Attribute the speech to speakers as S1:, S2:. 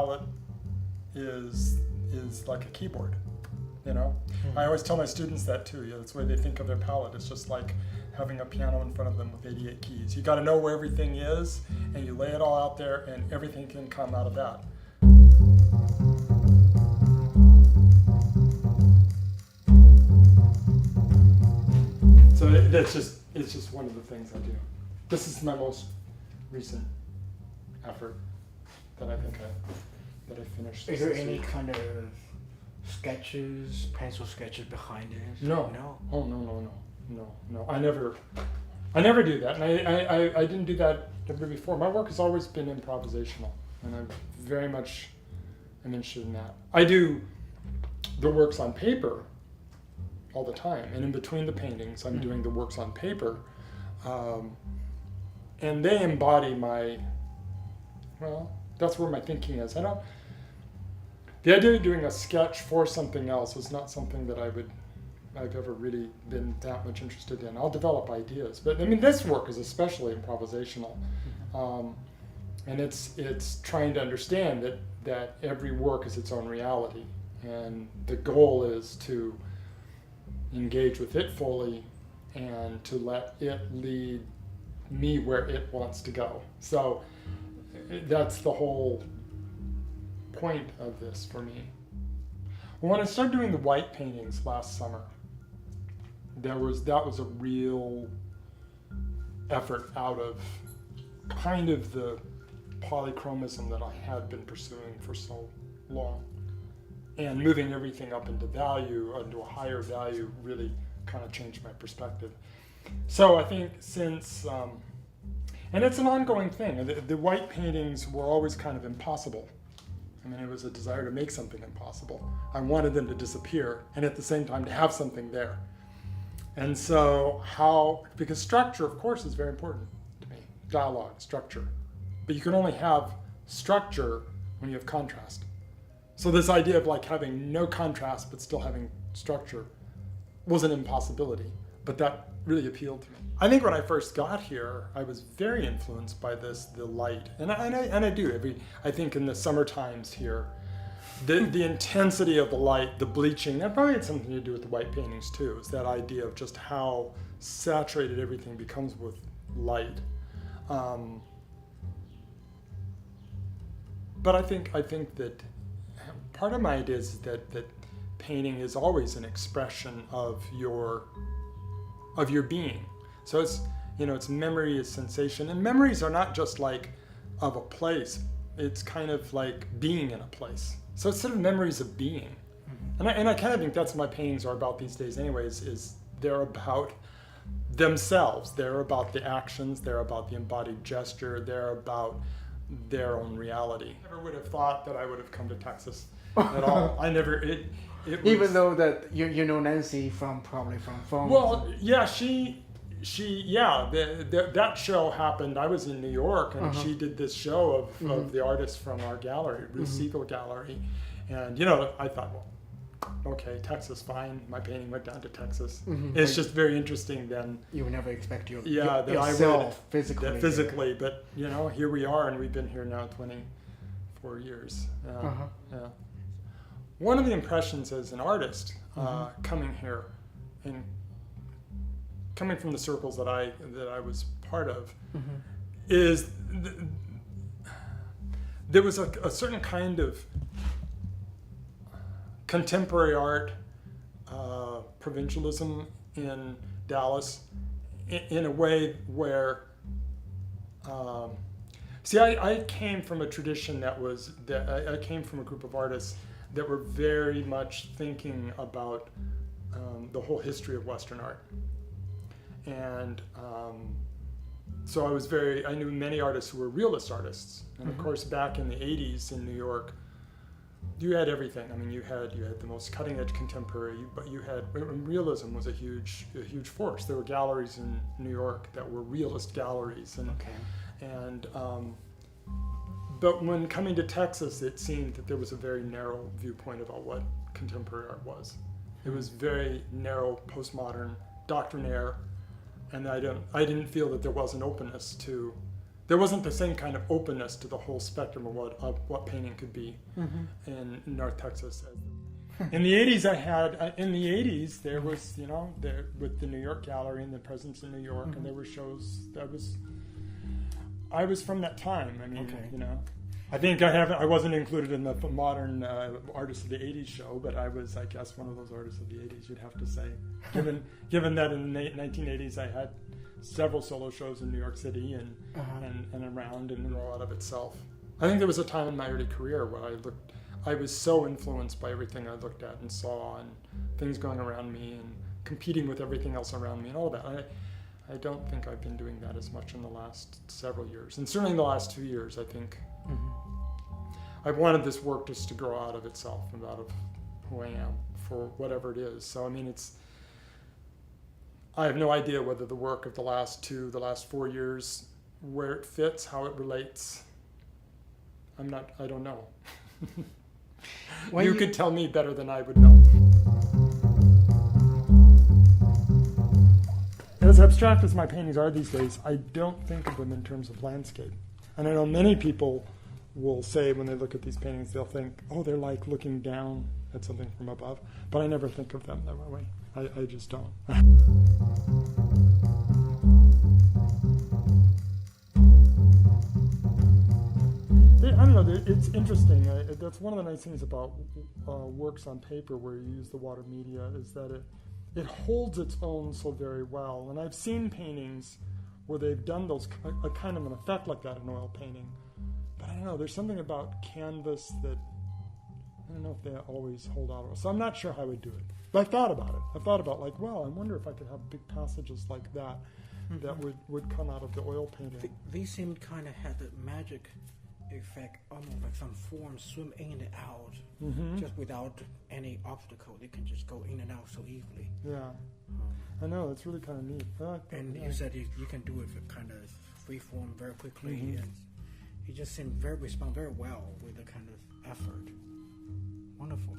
S1: palette is like a keyboard, you know? I always tell my students that too. That's the way they think of their palette. It's just like having a piano in front of them with 88 keys. You got to know where everything is, and you lay it all out there, and everything can come out of that. So it's just one of the things I do. This is my most recent effort that I think that I finished.
S2: Is there any kind of sketches, pencil sketches behind it?
S1: No.
S2: No.
S1: Oh no. I never do that, and I didn't do that ever before. My work has always been improvisational, and I very much am interested in that. I do the works on paper all the time, and in between the paintings, I'm doing the works on paper, and they embody that's where my thinking is. The idea of doing a sketch for something else is not something that I've ever really been that much interested in. I'll develop ideas, but I mean, this work is especially improvisational, and it's trying to understand that every work is its own reality, and the goal is to engage with it fully and to let it lead me where it wants to go. So that's the whole point of this for me. When I started doing the white paintings last summer, that was a real effort out of kind of the polychromism that I had been pursuing for so long. And moving everything up into a higher value, really kind of changed my perspective. So I think since, and it's an ongoing thing, the white paintings were always kind of impossible. I mean, it was a desire to make something impossible. I wanted them to disappear, and at the same time to have something there. And so because structure, of course, is very important to me. Dialogue, structure. But you can only have structure when you have contrast. So this idea of like having no contrast but still having structure was an impossibility, but that really appealed to me. I think when I first got here, I was very influenced by the light, and I do. I think in the summer times here, the intensity of the light, the bleaching, that probably had something to do with the white paintings too. Is that idea of just how saturated everything becomes with light. But I think that part of my idea is that painting is always an expression of your being. So it's memory is sensation, and memories are not just like of a place. It's kind of like being in a place. So it's sort of memories of being, and I kind of think that's what my paintings are about these days. Anyways, is they're about themselves. They're about the actions. They're about the embodied gesture. They're about their own reality. I never would have thought that I would have come to Texas at all. I never. It was,
S2: even though that you know Nancy probably from phones.
S1: Well, yeah, that show happened. I was in New York, and she did this show of the artists from our gallery, Ruth Siegel Gallery, and I thought, well, okay, Texas, fine. My painting went down to Texas. It's just very interesting. Then
S2: you would never expect
S1: yourself
S2: physically,
S1: but here we are, and we've been here now 24 years. Yeah. One of the impressions as an artist coming here and coming from the circles that I was part of is there was a certain kind of contemporary art provincialism in Dallas in a way where I came from a tradition I came from a group of artists that were very much thinking about the whole history of Western art. And so I knew many artists who were realist artists. And of course, back in the 80s in New York, you had everything. I mean, you had the most cutting edge contemporary, but realism was a huge force. There were galleries in New York that were realist galleries. But when coming to Texas, it seemed that there was a very narrow viewpoint about what contemporary art was. It was very narrow, postmodern, doctrinaire, and I didn't feel that there was an openness to there wasn't the same kind of openness to the whole spectrum of what painting could be in North Texas. In the 80s, there was, there with the New York Gallery and the presence in New York, and there were shows. I was from that time. I mean, I think I wasn't included in the modern artists of the 80s show, but I was, I guess, one of those artists of the 80s, you'd have to say. Given that in the 1980s I had several solo shows in New York City and around and in a lot of itself. I think there was a time in my early career where I was so influenced by everything I looked at and saw and things going around me and competing with everything else around me and all that. I don't think I've been doing that as much in the last several years. And certainly in the last 2 years, I think I've wanted this work just to grow out of itself and out of who I am for whatever it is. So, I mean, I have no idea whether the work of the last 4 years, where it fits, how it relates. I don't know. You could tell me better than I would know. As abstract as my paintings are these days, I don't think of them in terms of landscape. And I know many people will say when they look at these paintings, they'll think, oh, they're like looking down at something from above. But I never think of them that way. I just don't. I don't know, it's interesting. That's one of the nice things about works on paper where you use the water media is that it holds its own so very well. And I've seen paintings where they've done a kind of an effect like that in oil painting. But I don't know, there's something about canvas that, I don't know if they always hold out. So I'm not sure how I would do it. But I thought about it. I thought about I wonder if I could have big passages like that that would come out of the oil painting.
S2: These seem kind of had the magic effect, almost like some forms swim in and out, just without any obstacle. They can just go in and out so easily.
S1: Yeah, I know, it's really kind of neat.
S2: And you said you can do it kind of free form very quickly, and you just respond very well with the kind of effort. Wonderful.